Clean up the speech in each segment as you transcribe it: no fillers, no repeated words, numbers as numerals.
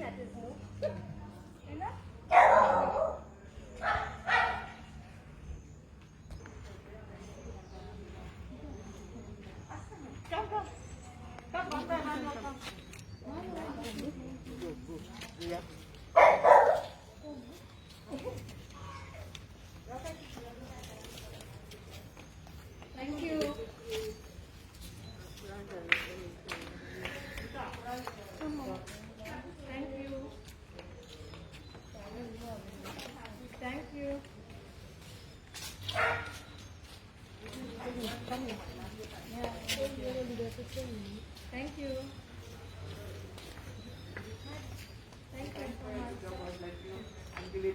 that is new. You know? Come, come. Come, come, come, come. Yeah. Thank you. Thank you. Thank you. Thank you. Thank you so much. Thank you,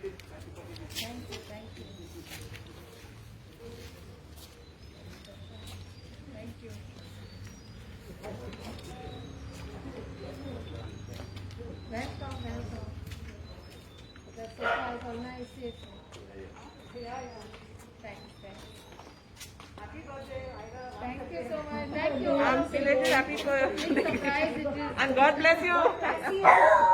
thank you. Thank you. Welcome, welcome. That's so nice. Yeah, yeah. Thanks, thanks. Thank you so much. Thank you. I'm belated happy for Big surprise it is. and God bless you. See you.